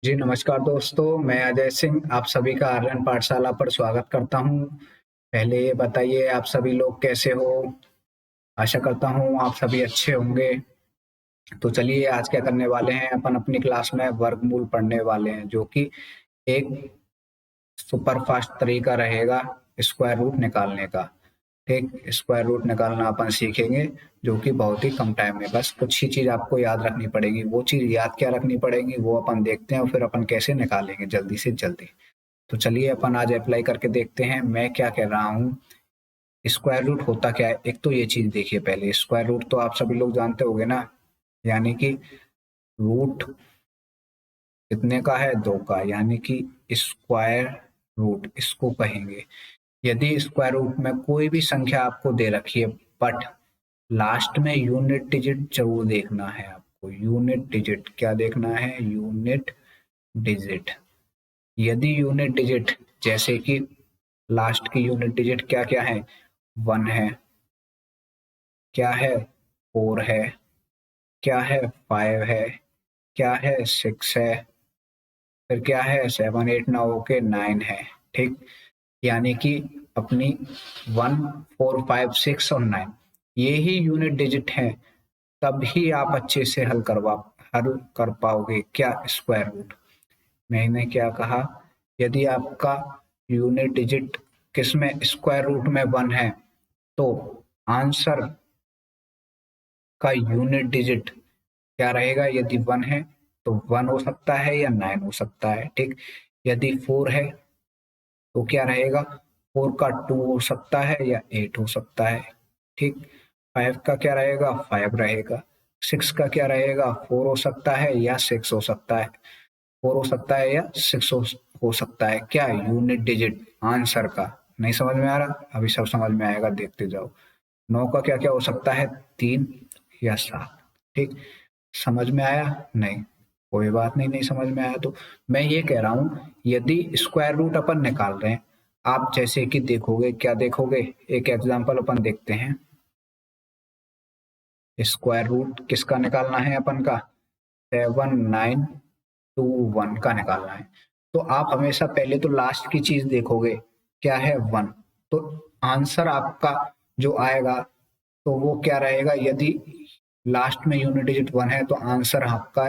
जी, नमस्कार दोस्तों, मैं अजय सिंह आप सभी का आर्यन पाठशाला पर स्वागत करता हूँ। पहले ये बताइए आप सभी लोग कैसे हो? आशा करता हूँ आप सभी अच्छे होंगे। तो चलिए आज क्या करने वाले हैं अपन अपनी क्लास में वर्गमूल पढ़ने वाले हैं जो कि एक सुपर फास्ट तरीका रहेगा स्क्वायर रूट निकालने का। ठीक, स्क्वायर रूट निकालना अपन सीखेंगे जो कि बहुत ही कम टाइम में बस कुछ ही चीज आपको याद रखनी पड़ेगी। वो चीज याद क्या रखनी पड़ेगी वो अपन देखते हैं और फिर अपन कैसे निकालेंगे जल्दी से जल्दी। तो चलिए अपन आज अप्लाई करके देखते हैं मैं क्या कह रहा हूँ। स्क्वायर रूट होता क्या है? एक तो ये चीज देखिए, पहले स्क्वायर रूट तो आप सभी लोग जानते होंगे ना, यानी कि रूट कितने का है? 2 का, यानी कि स्क्वायर रूट इसको कहेंगे। यदि स्क्वायर रूट में कोई भी संख्या आपको दे रखी है बट लास्ट में यूनिट डिजिट जरूर देखना है आपको। यूनिट डिजिट क्या देखना है? Unit digit. यदि यूनिट डिजिट जैसे कि लास्ट की यूनिट डिजिट क्या क्या है? 1 है, क्या है? 4 है, क्या है? 5 है, क्या है? 6 है, फिर क्या है? 7 8 9 के 9 है। ठीक, यानी कि अपनी 1 4 5 6 और 9 ये ही यूनिट डिजिट है, तभी आप अच्छे से हल कर पाओगे क्या? Square root. मैंने क्या कहा? यदि आपका यूनिट डिजिट किसमें स्क्वायर रूट में 1 है तो आंसर का यूनिट डिजिट क्या रहेगा? यदि 1 है तो 1 हो सकता है या 9 हो सकता है। ठीक, यदि 4 है तो क्या रहेगा? 4 का 2 हो सकता है या 8 हो सकता है। ठीक, 5 का क्या रहेगा? 5 रहेगा। 6 का क्या रहेगा? 4 हो सकता है या 6 हो सकता है। 4 हो सकता है या 6 हो सकता है। क्या? यूनिट डिजिट आंसर का। नहीं समझ में आ रहा? अभी सब समझ में आएगा, देखते जाओ। 9 का क्या क्या हो सकता है? 3 या 7। ठीक, समझ में आया? नहीं, कोई बात नहीं, नहीं समझ में आया तो मैं ये कह रहा हूं यदि स्क्वायर रूट अपन निकाल रहे हैं, आप जैसे कि देखोगे, क्या देखोगे? एक एग्जांपल अपन देखते हैं। स्क्वायर रूट किसका निकालना है अपन का? 7921 का निकालना है। तो आप हमेशा पहले तो लास्ट की चीज देखोगे, क्या है? 1। तो आंसर आपका जो आएगा तो वो क्या रहेगा? यदि लास्ट में यूनिट डिजिट 1 है तो आंसर आपका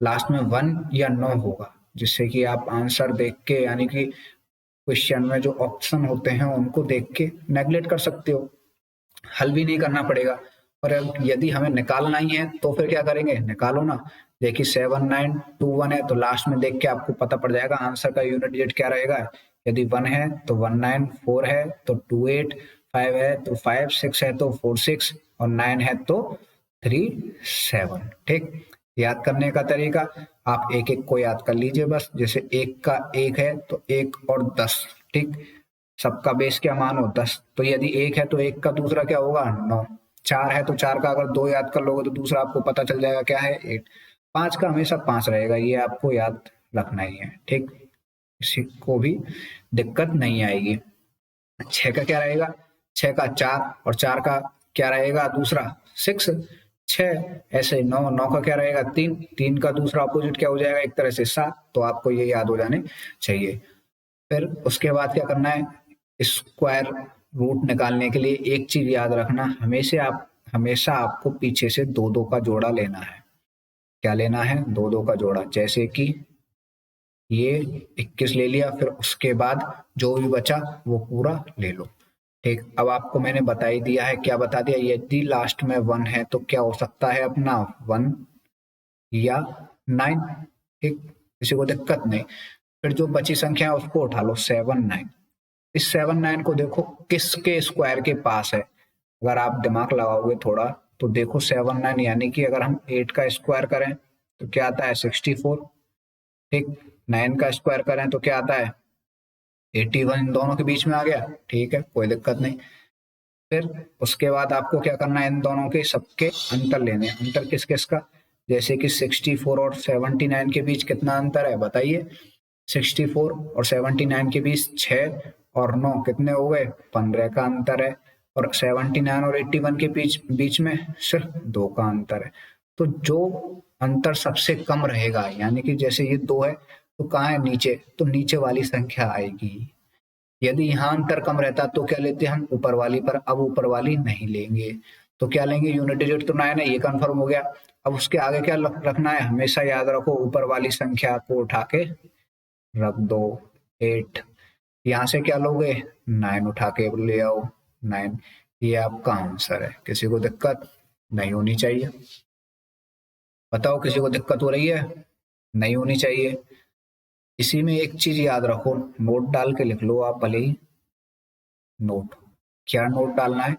लास्ट में 1 या 9 होगा, जिससे कि आप आंसर देख के, यानी कि क्वेश्चन में जो ऑप्शन होते हैं उनको देख के नेगलेक्ट कर सकते हो, हल भी नहीं करना पड़ेगा। पर यदि हमें निकालना ही है तो फिर क्या करेंगे? निकालो ना। देखिए 7921 है तो लास्ट में देख के आपको पता पड़ जाएगा आंसर का यूनिट डिजिट क्या रहेगा। यदि 1 है तो 19, 4 है तो 28, 5 है तो 5, 6 है तो 46 और 9 है तो 37। ठीक, याद करने का तरीका आप एक एक को याद कर लीजिए बस। जैसे एक का 1 है तो 1 और 10। ठीक, सबका बेस क्या मानो? 10। तो यदि 1 है तो 1 का दूसरा क्या होगा? 9। 4 है तो 4 का अगर 2 याद कर लोगे तो दूसरा आपको पता चल जाएगा क्या है? 8। 5 का हमेशा 5 रहेगा, ये आपको याद रखना ही है। ठीक, किसी को भी दिक्कत नहीं आएगी। 6 का क्या रहेगा? 6 का 4 और 4 का क्या रहेगा दूसरा? 6। 6 ऐसे 9, 9 का क्या रहेगा? 3, 3 का दूसरा अपोजिट क्या हो जाएगा एक तरह से? 7। तो आपको ये याद हो जाने चाहिए। फिर उसके बाद क्या करना है? स्क्वायर रूट निकालने के लिए एक चीज याद रखना, हमेशा आपको पीछे से दो दो का जोड़ा लेना है। क्या लेना है? दो दो का जोड़ा। जैसे कि ये 21 ले लिया, फिर उसके बाद जो भी बचा वो पूरा ले लो। ठीक, अब आपको मैंने बता ही दिया है। क्या बता दिया? यदि लास्ट में 1 है तो क्या हो सकता है अपना? 1 या 9। ठीक, किसी को दिक्कत नहीं। फिर जो बची संख्या है उसको उठा लो, 7 9। इस 7 9 को देखो किसके स्क्वायर के पास है। अगर आप दिमाग लगाओगे थोड़ा तो देखो 7 9, यानी कि अगर हम 8 का स्क्वायर करें तो क्या आता है? 64। ठीक, 9 का स्क्वायर करें तो क्या आता है? 81। इन दोनों के बीच में आ गया। ठीक है, कोई दिक्कत नहीं। फिर उसके बाद आपको क्या करना है? इन दोनों के सबके अंतर लेने हैं। अंतर किस किस का? जैसे कि 64 और 79 के बीच कितना अंतर है बताइए? 64 और 79 के बीच 6 और 9 कितने हो गए? 15 का अंतर है। और 79 और 81 के बीच बीच में सिर्फ 2 का अंतर है। तो जो अंतर सबसे कम रहेगा, यानी कि जैसे ये 2 है तो कहाँ है, नीचे, तो नीचे वाली संख्या आएगी। यदि यहाँ अंतर कम रहता तो क्या लेते हम, ऊपर वाली पर, अब ऊपर वाली नहीं लेंगे। तो क्या लेंगे, यूनिट डिजिट तो 9 है, ये कंफर्म हो गया। अब उसके आगे क्या रखना है, हमेशा याद रखो ऊपर वाली संख्या को उठा के रख दो 8। यहाँ से क्या लोगे, 9 उठा के ले आओ 9। ये आपका आंसर है। किसी को दिक्कत नहीं होनी चाहिए, बताओ किसी को दिक्कत हो रही है, नहीं होनी चाहिए। इसी में एक चीज याद रखो, नोट डाल के लिख लो आप भले ही, नोट, क्या नोट डालना है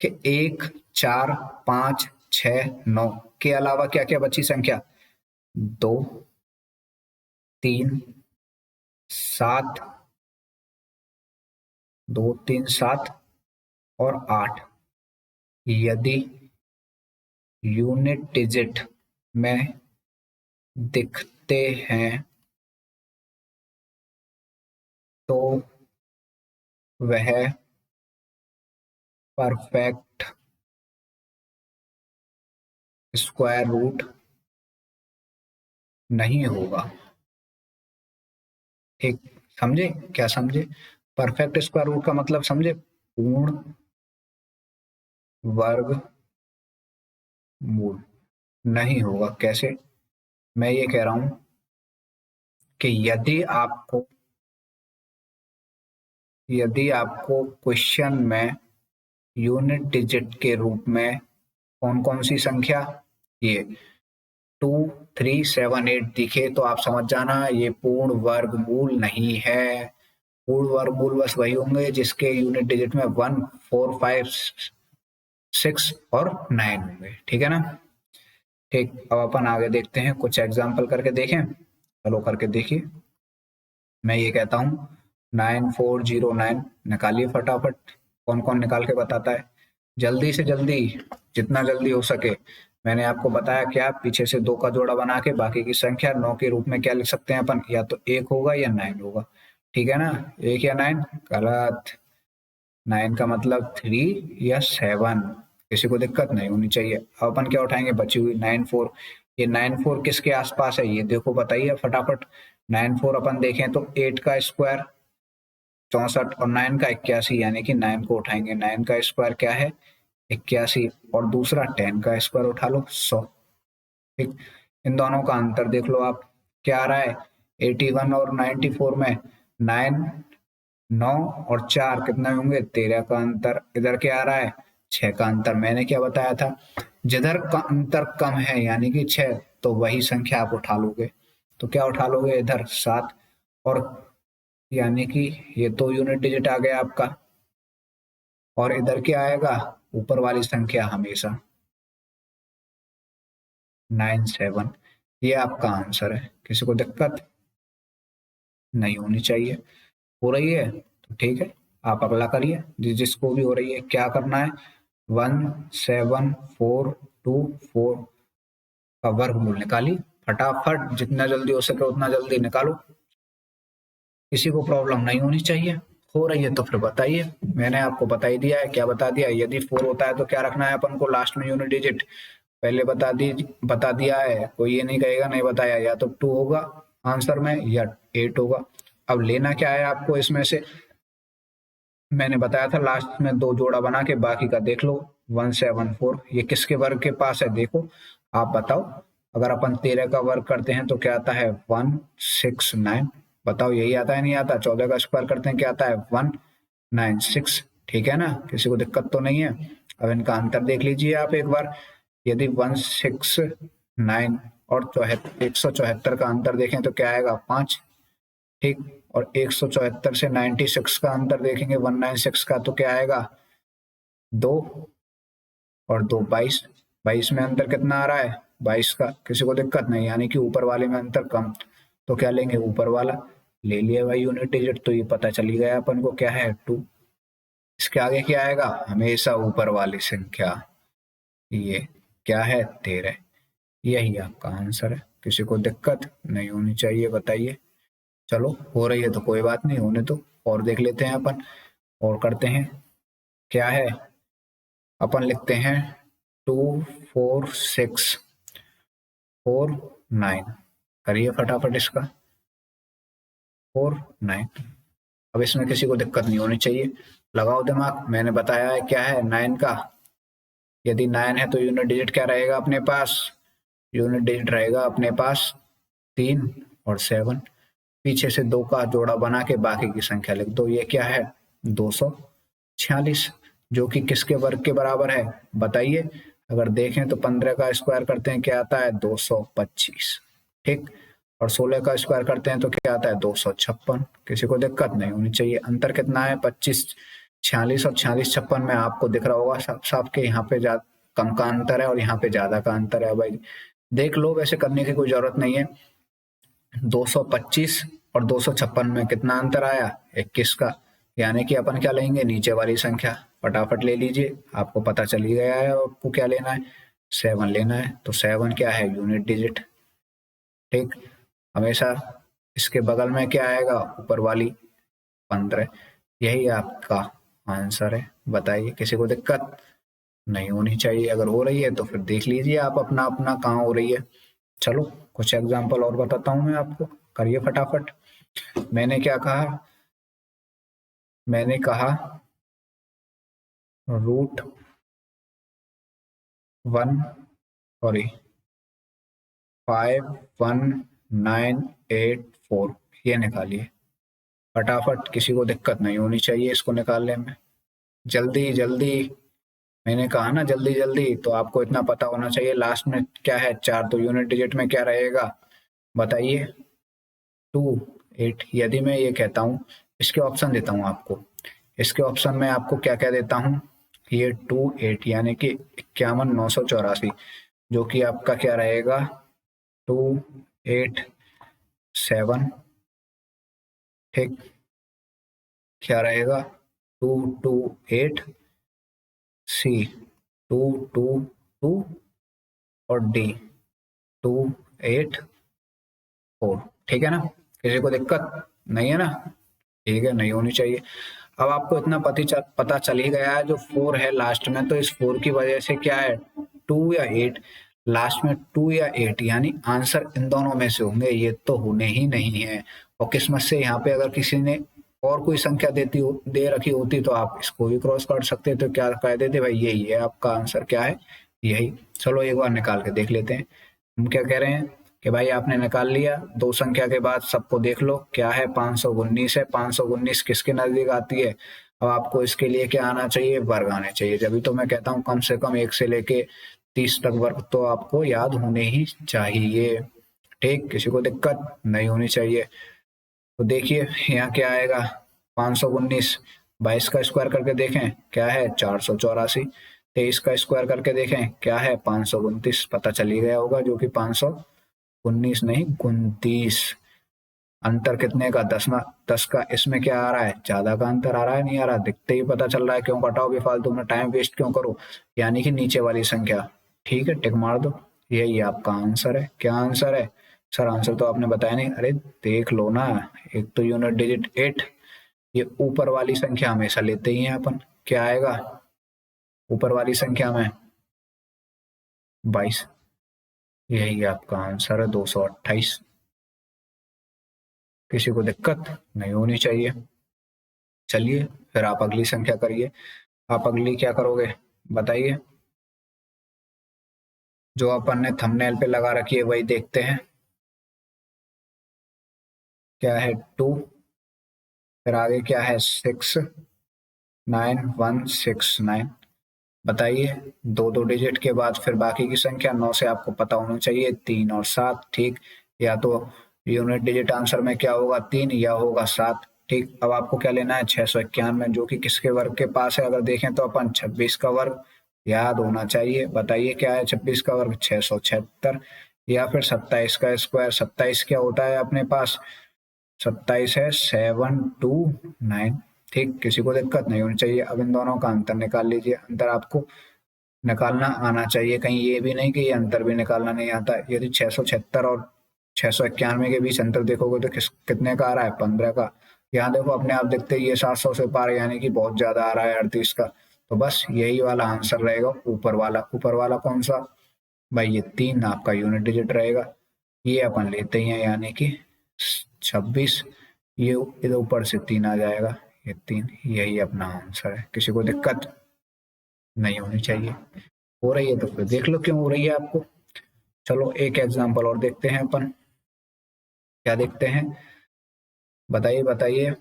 कि 1, 4, 5, 6, 9 के अलावा क्या क्या बची संख्या, 2, 3, 7, 2, 3, 7 और 8 यदि यूनिट डिजिट में दिखते हैं तो वह परफेक्ट स्क्वायर रूट नहीं होगा। ठीक, समझे, क्या समझे, परफेक्ट स्क्वायर रूट का मतलब समझे, पूर्ण वर्ग मूल नहीं होगा। कैसे, मैं ये कह रहा हूं कि यदि आपको क्वेश्चन में यूनिट डिजिट के रूप में कौन कौन सी संख्या, ये 2, 3, 7, 8 दिखे तो आप समझ जाना ये पूर्ण वर्गमूल नहीं है। पूर्ण वर्गमूल बस वही होंगे जिसके यूनिट डिजिट में 1, 4, 5, 6 और 9 होंगे। ठीक है ना। ठीक, अब अपन आगे देखते हैं, कुछ एग्जाम्पल करके देखें, चलो करके देखिए। मैं ये कहता हूँ 9409 निकालिए फटाफट। कौन कौन निकाल के बताता है, जल्दी से जल्दी, जितना जल्दी हो सके। मैंने आपको बताया क्या, पीछे से 2 का जोड़ा बना के बाकी की संख्या 9 के रूप में क्या लिख सकते हैं अपन, या तो 1 होगा या 9 होगा। ठीक है ना, 1 या 9, गलत। 9 का मतलब 3 या 7। किसी को दिक्कत नहीं होनी चाहिए। अब अपन क्या उठाएंगे, बची हुई 94। ये 94 किसके आसपास है, ये देखो बताइए फटाफट। 94 अपन देखें तो 8 का स्क्वायर 64 और 9 का 81, यानी कि 9 को उठाएंगे, 9 का स्क्वायर क्या है 81, और दूसरा 10 का स्क्वायर उठा लो 100। ठीक, इन दोनों का अंतर देख लो आप, क्या आ रहा है 81 और 94 में 9, 9 और 4 कितने होंगे, 13 का अंतर। इधर क्या आ रहा है 6 का अंतर। मैंने क्या बताया था, जिधर का अंतर कम है यानी कि 6, तो वही संख्या आप उठा लोगे। तो क्या उठा लोगे इधर 7, और यानी कि ये तो यूनिट डिजिट आ गया आपका, और इधर क्या आएगा, ऊपर वाली संख्या हमेशा 97। ये आपका आंसर है। किसी को दिक्कत नहीं होनी चाहिए, हो रही है तो ठीक है, आप अगला करिए। जिसको भी हो रही है, क्या करना है, 17424 का वर्गमूल निकाली फटाफट, जितना जल्दी हो सके उतना जल्दी निकालो। किसी को प्रॉब्लम नहीं होनी चाहिए। हो रही है तो फिर बताइए, मैंने आपको बता ही दिया है। क्या बता दिया, यदि 4 होता है तो क्या रखना है अपन को लास्ट में यूनिट डिजिट, पहले बता दिया है, कोई ये नहीं कहेगा नहीं बताया। या तो 2 होगा आंसर में या 8 होगा। अब लेना क्या है आपको इसमें से, मैंने बताया था लास्ट में 2 जोड़ा बना के बाकी का देख लो। 174 ये किसके वर्ग के पास है, देखो आप बताओ। अगर अपन 13 का वर्ग करते हैं तो क्या आता है 169, बताओ यही आता है नहीं आता। 14 का स्क्वायर करते हैं क्या आता है 196। ठीक है ना, किसी को दिक्कत तो नहीं है। अब इनका अंतर देख लीजिए आप एक बार, यदि 169 और 174 का अंतर देखें तो क्या आएगा 5। ठीक, और 174 से 96 का अंतर देखेंगे 196 का तो क्या आएगा 2, और 2 22। 22 में अंतर कितना आ रहा है 22 का। किसी को दिक्कत नहीं, यानी कि ऊपर वाले में अंतर कम, तो क्या लेंगे ऊपर वाला। ले लिया भाई यूनिट डिजिट, तो ये पता चली गया अपन को क्या है 2। इसके आगे क्या आएगा, हमेशा ऊपर वाली संख्या, ये क्या है 13। यही आपका आंसर है। किसी को दिक्कत नहीं होनी चाहिए, बताइए। चलो हो रही है तो कोई बात नहीं, होने तो और देख लेते हैं अपन, और करते हैं। क्या है, अपन लिखते हैं 2, 4, 6 49। करिए फटाफट इसका 49। अब इसमें किसी को दिक्कत नहीं होनी चाहिए। लगाओ दिमाग, मैंने बताया है क्या है 9 का। यदि 9 है तो यूनिट डिजिट क्या रहेगा अपने पास? यूनिट डिजिट रहेगा अपने पास 3 और 7। पीछे से 2 का जोड़ा बना के बाकी की संख्या लिख दो। ये क्या है? 246, जो कि किसके वर्ग के बराबर है बताइए? अगर देखें तो 15 का स्क्वायर करते हैं क्या आता है? 225। ठीक। और 16 का स्क्वायर करते हैं तो क्या आता है? 256। किसी को दिक्कत नहीं होनी चाहिए। अंतर कितना है? 25। 46 और 46 56 में आपको दिख रहा होगा साफ साफ के यहाँ पे कम का अंतर है और यहाँ पे ज्यादा का अंतर है। भाई देख लो, वैसे करने की कोई जरूरत नहीं है। 225 और 256 में कितना अंतर आया? 21 का। यानी कि अपन क्या लेंगे? नीचे वाली संख्या। फटाफट ले लीजिए, आपको पता चल ही गया है आपको क्या लेना है। 7 लेना है। तो 7 क्या है? Unit digit. ठीक। हमेशा इसके बगल में क्या आएगा? ऊपर वाली 15। यही आपका आंसर है। बताइए, किसी को दिक्कत नहीं होनी चाहिए। अगर हो रही है तो फिर देख लीजिए आप अपना अपना कहाँ हो रही है। चलो कुछ एग्जांपल और बताता हूँ मैं आपको। करिए फटाफट। मैंने क्या कहा? मैंने कहा √1, सॉरी 51984, ये निकालिए फटाफट। किसी को दिक्कत नहीं होनी चाहिए इसको निकालने में। जल्दी जल्दी, मैंने कहा ना जल्दी जल्दी। तो आपको इतना पता होना चाहिए लास्ट में क्या है? 4। तो यूनिट डिजिट में क्या रहेगा बताइए? 28। यदि मैं ये कहता हूँ, इसके ऑप्शन देता हूँ आपको। इसके ऑप्शन में आपको क्या क्या देता हूँ? ये 28 यानी कि 51,984, जो कि आपका क्या रहेगा? 287। ठीक। क्या रहेगा? 228, सी 222 और डी 284। ठीक है ना? किसी को दिक्कत नहीं है ना? ठीक है, नहीं होनी चाहिए। अब आपको इतना पता चल ही गया है, जो 4 है लास्ट में, तो इस 4 की वजह से क्या है? 2 या 8। लास्ट में 2 या 8 यानी आंसर इन दोनों में से होंगे, ये तो होने ही नहीं है। और किस्मत से यहाँ पे अगर किसी ने और कोई संख्या दे रखी होती तो आप इसको भी क्रॉस कर सकते, तो क्या कह देते भाई यही है आपका आंसर। क्या है? यही। चलो एक बार निकाल के देख लेते हैं। हम क्या कह रहे हैं कि भाई आपने निकाल लिया, दो संख्या के बाद सबको देख लो क्या है? 519 है। 519 किसके नजदीक आती है? अब आपको इसके लिए क्या आना चाहिए? वर्ग आने चाहिए। जब तो मैं कहता हूँ कम से कम 1 से लेके 30 तक वर्ग तो आपको याद होने ही चाहिए। ठीक। किसी को दिक्कत नहीं होनी चाहिए। तो देखिए यहाँ क्या आएगा? 519। 22 का स्क्वायर करके देखें क्या है? 484। 23 का स्क्वायर करके देखें क्या है? 529। पता चल ही गया होगा, जो कि 519 नहीं 29। अंतर कितने का? 10 का। इसमें क्या आ रहा है? ज्यादा का अंतर आ रहा है। नहीं आ रहा? दिखते ही पता चल रहा है। क्यों कटाओगे फालतू में टाइम वेस्ट क्यों करो? यानी कि नीचे वाली संख्या। ठीक है, टिक मार दो। यही आपका आंसर है। क्या आंसर है? सर आंसर तो आपने बताया नहीं। अरे देख लो ना, एक तो यूनिट डिजिट 8। ये ऊपर वाली संख्या हमेशा लेते ही हैं अपन। क्या आएगा ऊपर वाली संख्या में? 22। यही आपका आंसर है 228। किसी को दिक्कत नहीं होनी चाहिए। चलिए फिर आप अगली संख्या करिए। आप अगली क्या करोगे बताइए? जो अपन ने थंबनेल पे लगा रखी है वही देखते हैं। क्या है? 2। फिर आगे क्या है? 69169। बताइए। दो दो डिजिट के बाद फिर बाकी की संख्या 9 से आपको पता होना चाहिए 3 और 7। ठीक। या तो यूनिट डिजिट आंसर में क्या होगा? 3 या होगा 7। ठीक। अब आपको क्या लेना है? 691, जो कि किसके वर्ग के पास है? अगर देखें तो अपन 26 का वर्ग याद होना चाहिए। बताइए क्या है 26 का वर्ग? 676। या फिर 27 का स्क्वायर। 27 क्या होता है अपने पास? 27 है 729। ठीक। किसी को दिक्कत नहीं होनी चाहिए। अब इन दोनों का अंतर निकाल लीजिए। अंतर आपको निकालना आना चाहिए, कहीं ये भी नहीं कि ये अंतर भी निकालना नहीं आता। यदि 676 और 691 के बीच अंतर देखोगे तो कितने का आ रहा है? 15 का। यहाँ देखो अपने आप देखते ही ये 700 से पार, यानी कि बहुत ज्यादा आ रहा है 38 का। तो बस यही वाला आंसर रहेगा ऊपर वाला। ऊपर वाला कौन सा? भाई ये 3 आपका यूनिट डिजिट रहेगा, ये अपन लेते ही हैं यानी कि 26, ये इधर ऊपर से 3 आ जाएगा, ये 3, यही अपना आंसर है। किसी को दिक्कत नहीं होनी चाहिए। हो रही है तो फिर देख लो क्यों हो रही है आपको। चलो एक एग्जांपल और देखते हैं अपन, क्या देखते हैं, बताइए बताइए।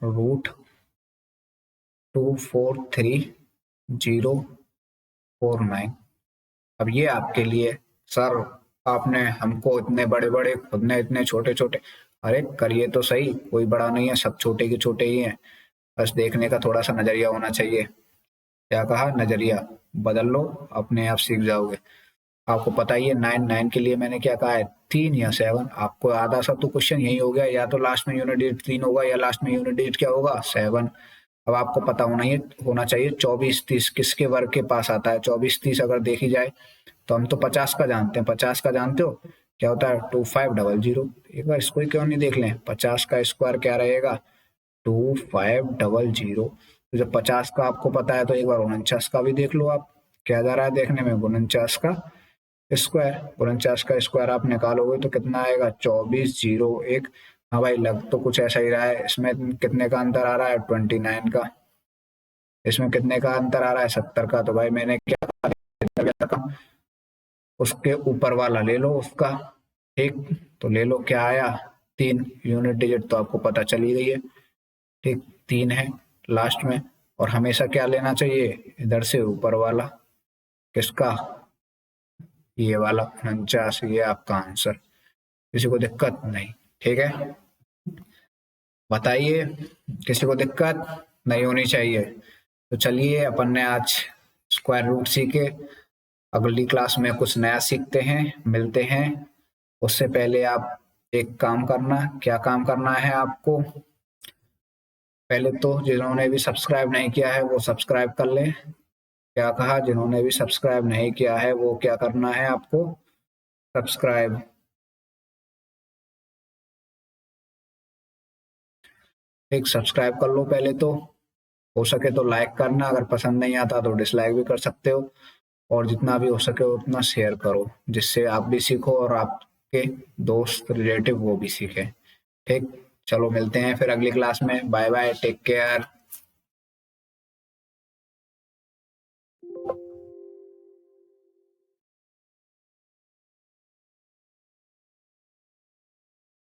√243,049। अब ये आपके लिए, सर आपने हमको इतने बड़े बड़े, खुद ने इतने छोटे छोटे, अरे करिए तो सही, कोई बड़ा नहीं है, सब छोटे के छोटे ही हैं, बस देखने का थोड़ा सा नजरिया होना चाहिए। क्या कहा, नजरिया बदल लो, अपने आप सीख जाओगे। आपको पता ही है 9 के लिए मैंने क्या कहा है, 3 या 7। आपको आधा सा तो क्वेश्चन यही हो गया, या तो लास्ट में यूनिट डिजिट 3 होगा या लास्ट में यूनिट डिजिट क्या होगा, 7। अब आपको पता होना चाहिए 24-30 किसके वर्ग के पास आता है। 24-30 अगर देखी जाए तो हम तो 50 का जानते हैं, 50 का जानते हो क्या होता है, 2500। एक बार इसको ही क्यों नहीं देख लें, 50 का स्क्वायर क्या रहेगा, 2500। तो जब 50 का आपको पता है तो एक बार 49 का भी देख लो आप, क्या जा रहा है देखने में, 49 का स्क्वायर। 49 का स्क्वायर आप निकालोगे तो कितना आएगा, 2401। हाँ भाई लग तो कुछ ऐसा ही रहा है, इसमें कितने का अंतर आ रहा है, 29 का। इसमें कितने का अंतर आ रहा है, 70 का। तो भाई मैंने क्या कहा, उसके ऊपर वाला ले लो उसका, ठीक। तो ले लो, क्या आया, 3। यूनिट डिजिट तो आपको पता चल ही गई है, ठीक, 3 है लास्ट में। और हमेशा क्या लेना चाहिए, इधर से ऊपर वाला, किसका, ये वाला 49, ये आपका आंसर। किसी को दिक्कत नहीं, ठीक है, बताइए, किसी को दिक्कत नहीं होनी चाहिए। तो चलिए अपन ने आज स्क्वायर रूट सीखे, अगली क्लास में कुछ नया सीखते हैं, मिलते हैं। उससे पहले आप एक काम करना, क्या काम करना है आपको, पहले तो जिन्होंने भी सब्सक्राइब नहीं किया है वो सब्सक्राइब कर लें। क्या कहा, जिन्होंने भी सब्सक्राइब नहीं किया है वो क्या करना है आपको, सब्सक्राइब। एक सब्सक्राइब कर लो पहले तो, हो सके तो लाइक करना, अगर पसंद नहीं आता तो डिसलाइक भी कर सकते हो। और जितना भी हो सके उतना शेयर करो, जिससे आप भी सीखो और आपके दोस्त रिलेटिव वो भी सीखें, ठीक। चलो मिलते हैं फिर अगली क्लास में, बाय बाय, टेक केयर।